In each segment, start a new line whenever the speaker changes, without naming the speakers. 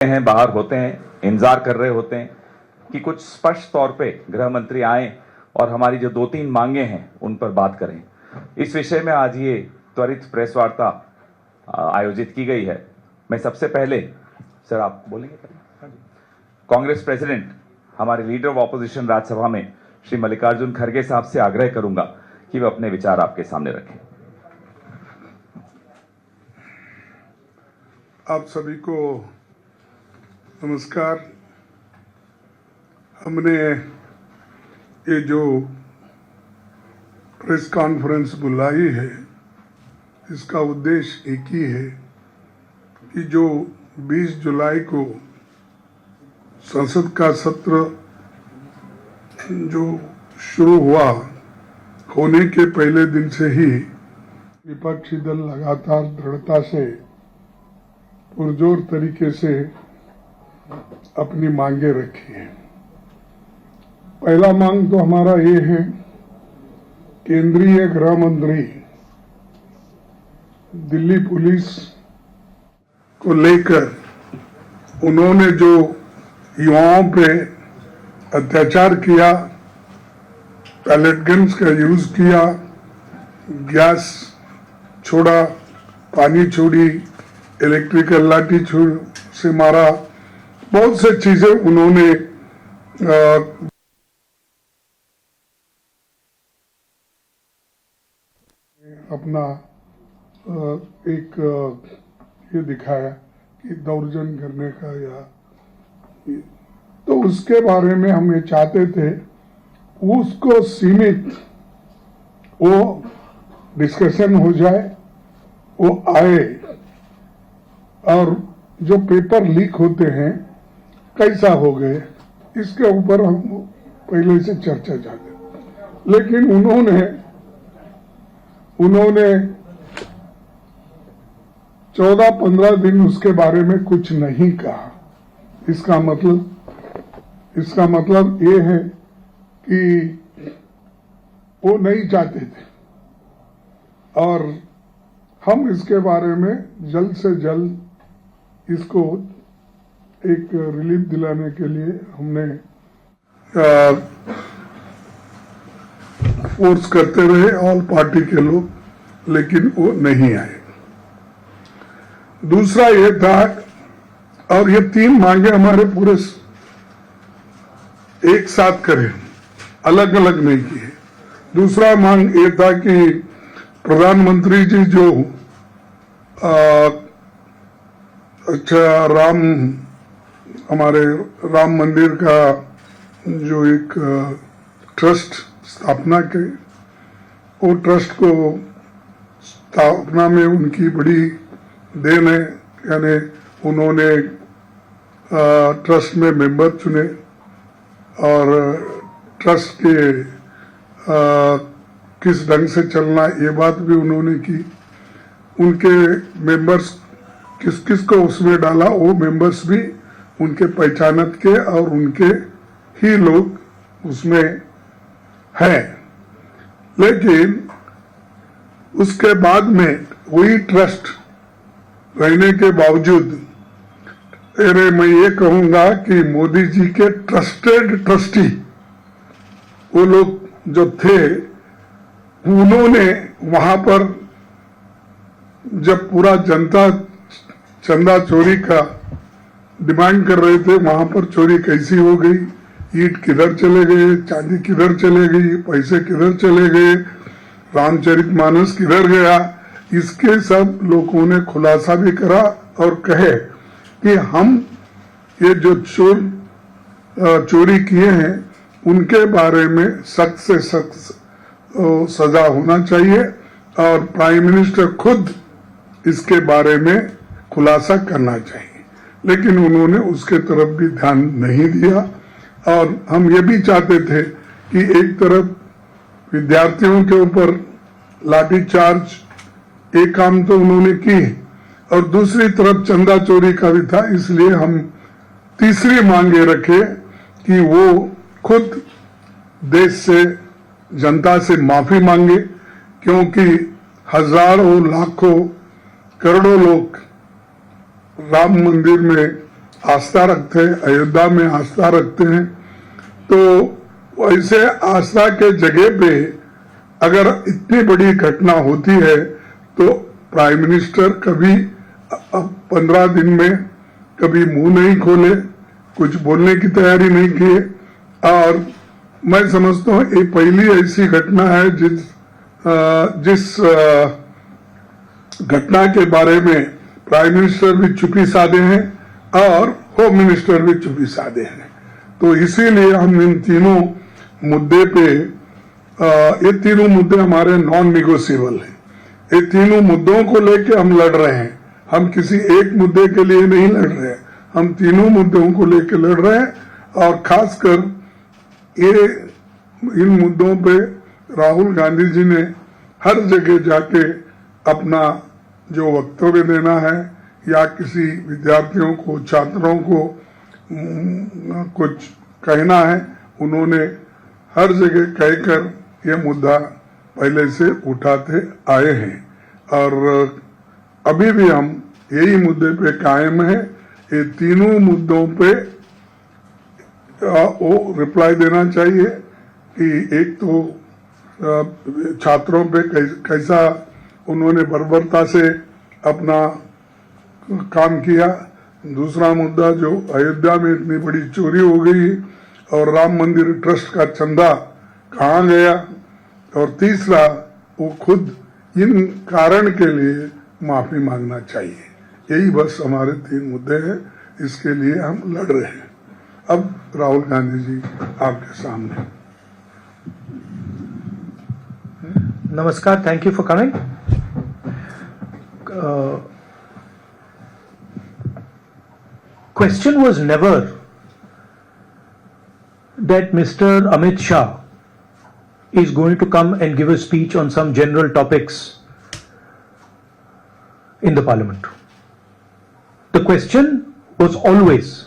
हैं, बाहर होते हैं, इंतजार कर रहे होते हैं कि कुछ स्पष्ट तौर पे गृह मंत्री आए और हमारी जो 2-3 मांगे हैं उन पर बात करें। इस विषय में आज ये त्वरित प्रेस वार्ता आयोजित की गई है। मैं सबसे पहले सर आप बोलेंगे कांग्रेस प्रेसिडेंट हमारे लीडर ऑफ ऑपोजिशन राज्यसभा में श्री मल्लिकार्जुन खड़गे साहब से आग्रह करूंगा कि वे अपने विचार आपके सामने रखें।
आप सभी को नमस्कार। हमने ये जो प्रेस कॉन्फ्रेंस बुलाई है, इसका उद्देश्य एक ही है कि जो 20 जुलाई को संसद का सत्र जो शुरू हुआ, होने के पहले दिन से ही विपक्षी दल लगातार दृढ़ता से पुरजोर तरीके से अपनी मांगे रखी है। पहला मांग तो हमारा ये है, केंद्रीय गृह मंत्री दिल्ली पुलिस को लेकर उन्होंने जो युवाओं पे अत्याचार किया, पैलेट गन्स का यूज किया, गैस छोड़ा, पानी छोड़ी, इलेक्ट्रिकल लाठी से मारा, बहुत से चीजें उन्होंने अपना एक ये दिखाया कि दौर्जन्य करने का, या तो उसके बारे में हम ये चाहते थे उसको सीमित वो डिस्कशन हो जाए, वो आए, और जो पेपर लीक होते हैं कैसा हो गए, इसके ऊपर हम पहले से चर्चा चाहते। लेकिन उन्होंने 14-15 दिन उसके बारे में कुछ नहीं कहा। इसका मतलब ये है कि वो नहीं चाहते थे, और हम इसके बारे में जल्द से जल्द इसको एक रिलीफ दिलाने के लिए हमने फोर्स करते रहे ऑल पार्टी के लोग, लेकिन वो नहीं आए। दूसरा ये था, और ये 3 मांगे हमारे पूरे एक साथ करें, अलग अलग नहीं किए। दूसरा मांग ये था कि प्रधानमंत्री जी जो हमारे राम मंदिर का जो एक ट्रस्ट स्थापना के, वो ट्रस्ट को स्थापना में उनकी बड़ी देन है। यानी उन्होंने ट्रस्ट में मेंबर चुने और ट्रस्ट के किस ढंग से चलना, ये बात भी उन्होंने की। उनके मेंबर्स किस किस को उसमें डाला, वो मेंबर्स भी उनके पहचानत के और उनके ही लोग उसमें हैं। लेकिन उसके बाद में वही ट्रस्ट रहने के बावजूद मैं ये कहूंगा कि मोदी जी के ट्रस्टेड ट्रस्टी वो लोग जो थे, उन्होंने वहां पर जब पूरा जनता चंदा चोरी का डिमांड कर रहे थे, वहां पर चोरी कैसी हो गई, ईंट किधर चले गए, चांदी किधर चले गई, पैसे किधर चले गए, रामचरितमानस किधर गया, इसके सब लोगों ने खुलासा भी करा और कहे कि हम ये जो चोरी किए हैं उनके बारे में सख्त से सख्त सजा होना चाहिए, और प्राइम मिनिस्टर खुद इसके बारे में खुलासा करना चाहिए। लेकिन उन्होंने उसके तरफ भी ध्यान नहीं दिया। और हम ये भी चाहते थे कि एक तरफ विद्यार्थियों के ऊपर लाठीचार्ज, एक काम तो उन्होंने की, और दूसरी तरफ चंदा चोरी का भी था। इसलिए हम तीसरी मांगे रखे कि वो खुद देश से, जनता से माफी मांगे, क्योंकि हजारों लाखों करोड़ों लोग राम मंदिर में आस्था रखते हैं, अयोध्या में आस्था रखते हैं। तो ऐसे आस्था के जगह पे अगर इतनी बड़ी घटना होती है तो प्राइम मिनिस्टर कभी 15 दिन में कभी मुंह नहीं खोले, कुछ बोलने की तैयारी नहीं किए। और मैं समझता हूँ ये पहली ऐसी घटना है जिस घटना के बारे में प्राइम मिनिस्टर भी चुप्पी साधे हैं और होम मिनिस्टर भी चुप्पी साधे हैं। तो इसीलिए हम इन तीनों मुद्दे पे ये तीनों मुद्दे हमारे नॉन निगोशिएबल हैं। ये तीनों मुद्दों को लेके हम लड़ रहे हैं। हम किसी एक मुद्दे के लिए नहीं लड़ रहे हैं, हम तीनों मुद्दों को लेके लड़ रहे हैं। और खासकर ये इन मुद्दों पे राहुल गांधी जी ने हर जगह जाके अपना जो वक्तव्य देना है या किसी विद्यार्थियों को, छात्रों को कुछ कहना है, उन्होंने हर जगह कहकर ये मुद्दा पहले से उठाते आए हैं। और अभी भी हम यही मुद्दे पे कायम है। ये तीनों मुद्दों पे वो रिप्लाई देना चाहिए कि एक तो छात्रों पे कैसा उन्होंने बर्बरता से अपना काम किया, दूसरा मुद्दा जो अयोध्या में इतनी बड़ी चोरी हो गई और राम मंदिर ट्रस्ट का चंदा कहाँ गया, और तीसरा वो खुद इन कारण के लिए माफी मांगना चाहिए। यही बस हमारे 3 मुद्दे हैं, इसके लिए हम लड़ रहे हैं। अब राहुल गांधी जी आपके सामने।
Namaskar, thank you for coming. Question was never that Mr. Amit Shah is going to come and give a speech on some general topics in the parliament. The question was always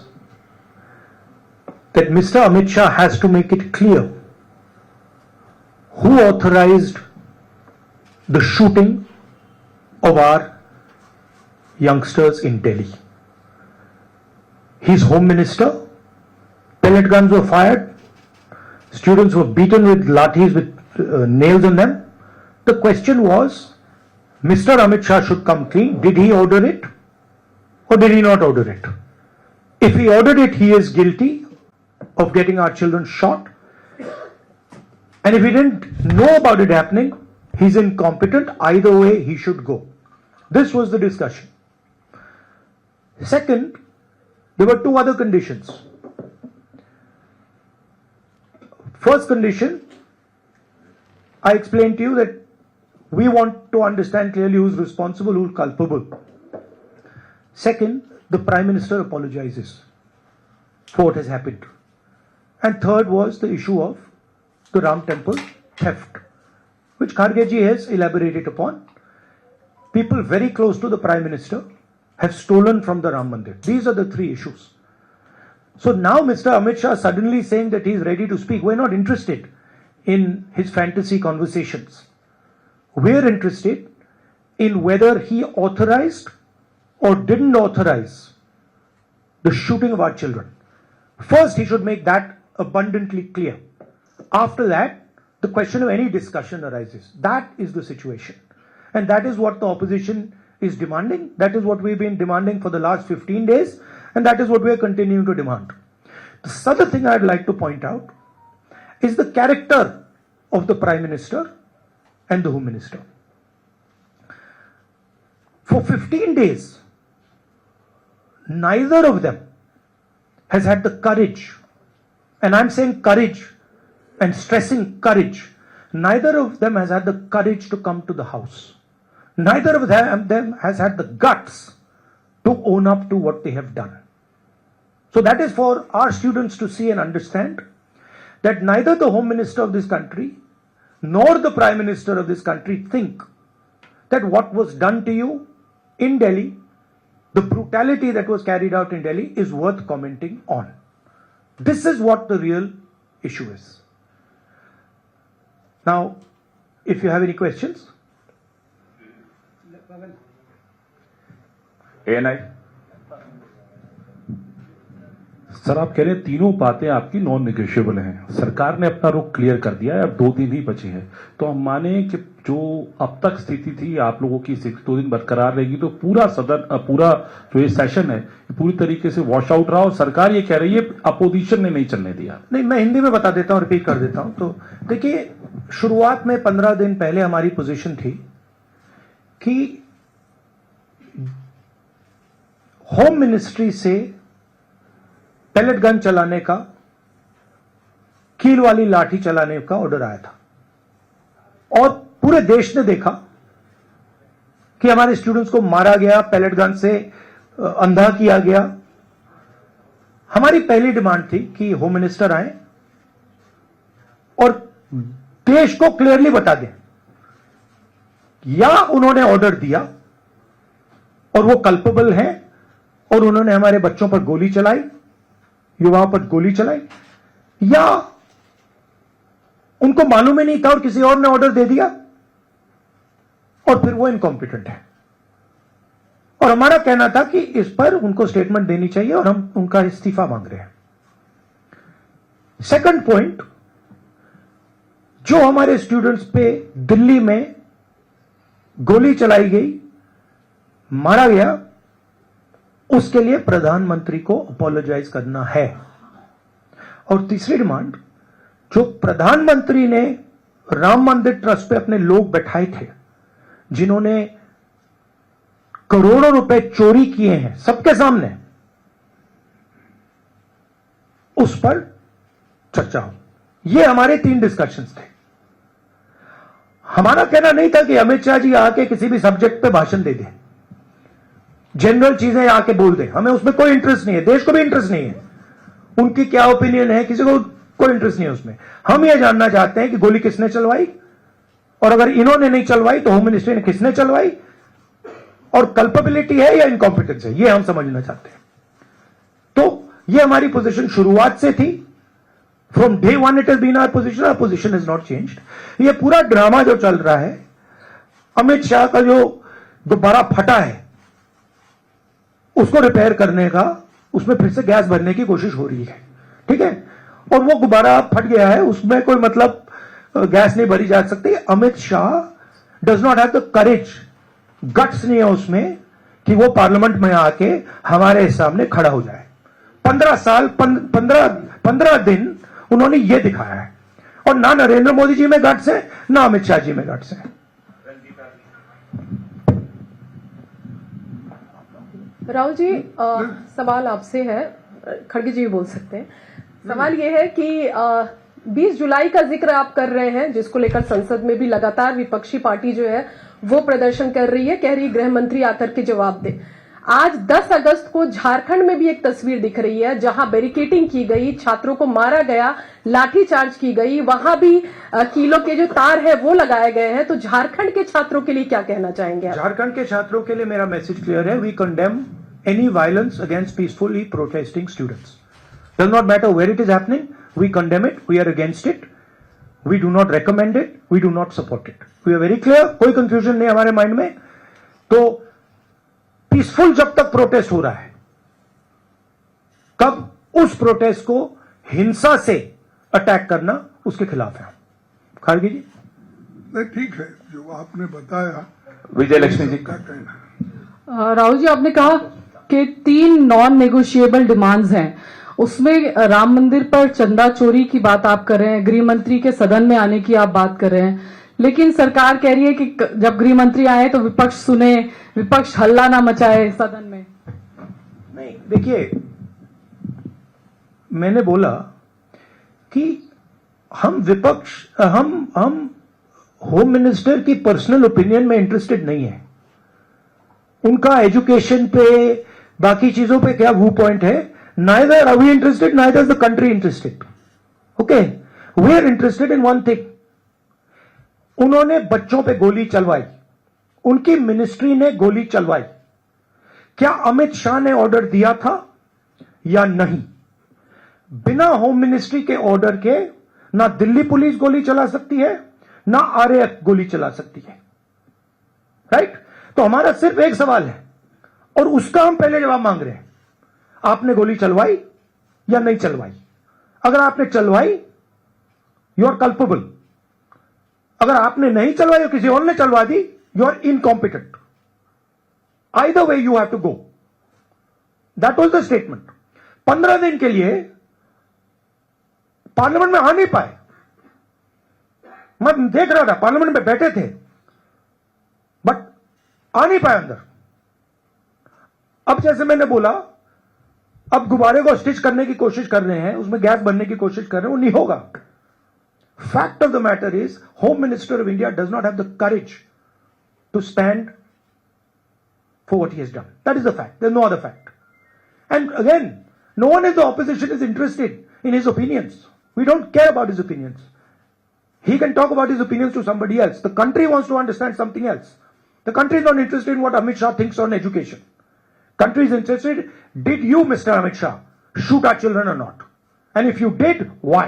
that Mr. Amit Shah has to make it clear who authorized the shooting of our youngsters in Delhi. His home minister, pellet guns were fired, students were beaten with lathis with nails on them. The question was, Mr. Amit Shah should come clean. Did he order it or did he not order it? If he ordered it, he is guilty of getting our children shot. And if he didn't know about it happening, he's incompetent. Either way, he should go. This was the discussion. Second, there were 2 other conditions. First condition, I explained to you that we want to understand clearly who's responsible, who's culpable. Second, the Prime Minister apologizes for what has happened. And third was the issue of the Ram Temple theft, which Kharge ji has elaborated upon. People very close to the Prime Minister have stolen from the Ram Mandir. These are the 3 issues. So now Mr. Amit Shah suddenly saying that he is ready to speak. We're not interested in his fantasy conversations. We're interested in whether he authorized or didn't authorize the shooting of our children. First, he should make that abundantly clear. After that, the question of any discussion arises. That is the situation. And that is what the opposition is demanding. That is what we've been demanding for the last 15 days. And that is what we are continuing to demand. The other thing I'd like to point out is the character of the Prime Minister and the Home Minister. For 15 days, neither of them has had the courage, and I'm saying courage and stressing courage, neither of them has had the courage to come to the House. Neither of them has had the guts to own up to what they have done. So that is for our students to see and understand that neither the Home Minister of this country nor the Prime Minister of this country think that what was done to you in Delhi, the brutality that was carried out in Delhi, is worth commenting on. This is what the real issue is. Now, if you have any questions.
ANI.
Sir आप कह रहे हैं तीनों बातें आपकी non negotiable हैं, सरकार ने अपना रुख क्लियर कर दिया है, अब 2 दिन ही बचे हैं, तो हम माने कि जो अब तक स्थिति थी आप लोगों की स्थिति 2 दिन बरकरार रहेगी, तो पूरा सदन पूरा जो ये सेशन है पूरी तरीके से वॉश आउट रहा, और सरकार ये कह रही है अपोजिशन ने नहीं चलने दिया।
नहीं, मैं हिंदी में बता देता हूं, रिपीट कर देता हूं। तो देखिए, शुरुआत में 15 दिन पहले हमारी पोजीशन थी कि होम मिनिस्ट्री से पैलेट गन चलाने का, कील वाली लाठी चलाने का ऑर्डर आया था, और पूरे देश ने देखा कि हमारे स्टूडेंट्स को मारा गया, पैलेट गन से अंधा किया गया। हमारी पहली डिमांड थी कि होम मिनिस्टर आए और देश को क्लियरली बता दें, या उन्होंने ऑर्डर दिया और वो कल्पेबल हैं और उन्होंने हमारे बच्चों पर गोली चलाई, युवाओं पर गोली चलाई, या उनको मालूम ही नहीं था और किसी और ने ऑर्डर दे दिया और फिर वो इनकॉम्पिटेंट है। और हमारा कहना था कि इस पर उनको स्टेटमेंट देनी चाहिए और हम उनका इस्तीफा मांग रहे हैं। सेकंड पॉइंट, जो हमारे स्टूडेंट्स पे दिल्ली में गोली चलाई गई, मारा गया, उसके लिए प्रधानमंत्री को अपोलोजाइज करना है। और तीसरी डिमांड, जो प्रधानमंत्री ने राम मंदिर ट्रस्ट पे अपने लोग बैठाए थे, जिन्होंने करोड़ों रुपए चोरी किए हैं सबके सामने, उस पर चर्चा हो। ये हमारे 3 डिस्कशंस थे। हमारा कहना नहीं था कि अमित शाह जी आके किसी भी सब्जेक्ट पे भाषण दे दें, जनरल चीजें आके बोल दें, हमें उसमें कोई इंटरेस्ट नहीं है, देश को भी इंटरेस्ट नहीं है, उनकी क्या ओपिनियन है किसी को कोई इंटरेस्ट नहीं है उसमें। हम यह जानना चाहते हैं कि गोली किसने चलवाई, और अगर इन्होंने नहीं चलवाई तो होम मिनिस्ट्री ने किसने चलवाई, और कल्पेबिलिटी है या इनकॉम्पिटेंस है, यह हम समझना चाहते हैं। तो यह हमारी पोजीशन शुरुआत से थी। From day 1 it has been our position, our position is not changed. यह पूरा ड्रामा जो चल रहा है, अमित शाह का जो गुब्बारा फटा है उसको रिपेयर करने का, उसमें फिर से गैस भरने की कोशिश हो रही है, ठीक है, और वो गुब्बारा फट गया है, उसमें कोई मतलब गैस नहीं भरी जा सकती। Amit Shah does not have the courage, guts नहीं है उसमें कि वो पार्लियामेंट में आके हमारे सामने खड़ा हो जाए। 15 दिन उन्होंने ये दिखाया है, और ना नरेंद्र मोदी जी में गट्स है, ना अमित शाह जी में गट्स है।
राहुल जी, सवाल आपसे है, खड़गे जी भी बोल सकते हैं। सवाल यह है कि 20 जुलाई का जिक्र आप कर रहे हैं, जिसको लेकर संसद में भी लगातार विपक्षी पार्टी जो है वो प्रदर्शन कर रही है, कह रही गृह मंत्री आकर के जवाब दे। आज 10 अगस्त को झारखंड में भी एक तस्वीर दिख रही है जहां बैरिकेडिंग की गई, छात्रों को मारा गया, लाठीचार्ज की गई, वहां भी कीलों के जो तार है वो लगाए गए हैं। तो झारखंड के छात्रों के लिए क्या कहना चाहेंगे आप?
झारखंड के छात्रों के लिए मेरा मैसेज क्लियर है। We condemn any violence against peacefully protesting students. Does not matter where it is happening, we condemn it, we are against it, we do not recommend it, we do not support it. We are very clear, कोई confusion नहीं हमारे mind में। तो peaceful जब तक protest हो रहा है, कब उस प्रोटेस्ट को हिंसा से अटैक करना, उसके खिलाफ है। खारगे जी,
नहीं ठीक है जो आपने बताया।
विजय लक्ष्मी जी
का कहना,
राहुल जी, आपने कहा कि 3 नॉन नेगोशिएबल डिमांड्स हैं, उसमें राम मंदिर पर चंदा चोरी की बात आप कर रहे हैं, गृह मंत्री के सदन में आने की आप बात कर रहे हैं, लेकिन सरकार कह रही है कि जब गृह मंत्री आए तो विपक्ष सुने, विपक्ष हल्ला ना मचाए सदन में।
नहीं, देखिए, मैंने बोला कि हम होम मिनिस्टर की पर्सनल ओपिनियन में इंटरेस्टेड नहीं है। उनका एजुकेशन पे, बाकी चीजों पे क्या व्यू पॉइंट है, neither are we interested, neither is the country interested. Okay, we are interested in one thing. उन्होंने बच्चों पे गोली चलवाई, उनकी मिनिस्ट्री ने गोली चलवाई, क्या अमित शाह ने ऑर्डर दिया था या नहीं? बिना होम मिनिस्ट्री के ऑर्डर के ना दिल्ली पुलिस गोली चला सकती है, ना आरएएफ गोली चला सकती है, राइट? तो हमारा सिर्फ एक सवाल है और उसका हम पहले जवाब मांग रहे हैं। आपने गोली चलवाई या नहीं चलवाई? अगर आपने चलवाई, यू आर कल्पेबल। अगर आपने नहीं चलवाई और किसी और ने चलवा दी, you are incompetent. Either way you have to go. That was the statement. 15 दिन के लिए पार्लियामेंट में आ नहीं पाए। मैं देख रहा था, पार्लियामेंट में बैठे थे, बट आ नहीं पाए अंदर। अब जैसे मैंने बोला, अब गुब्बारे को स्टिच करने की कोशिश कर रहे हैं, उसमें गैस बनने की कोशिश कर रहे हैं, वो नहीं होगा। Fact of the matter is, home minister of India does not have the courage to stand for what he has done. That is the fact, there is no other fact. And again, no one in the opposition is interested in his opinions. We don't care about his opinions. He can talk about his opinions to somebody else. The country wants to understand something else. The country is not interested in what Amit Shah thinks on education. Country is interested, did you, Mr. Amit Shah, shoot our children or not? And if you did, why?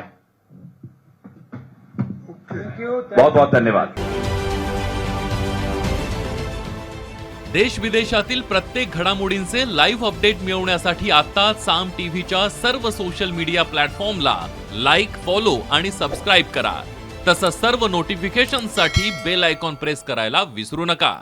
बहुत बहुत धन्यवाद।
देश विदेशातील प्रत्येक घडामोडींचे live update मिळवण्यासाठी आता साम टीव्हीच्या सर्व सोशल मीडिया प्लॅटफॉर्मला लाईक, फॉलो आणि सबस्क्राईब करा। तसंच सर्व नोटिफिकेशनसाठी बेल आयकॉन प्रेस करायला विसरू नका।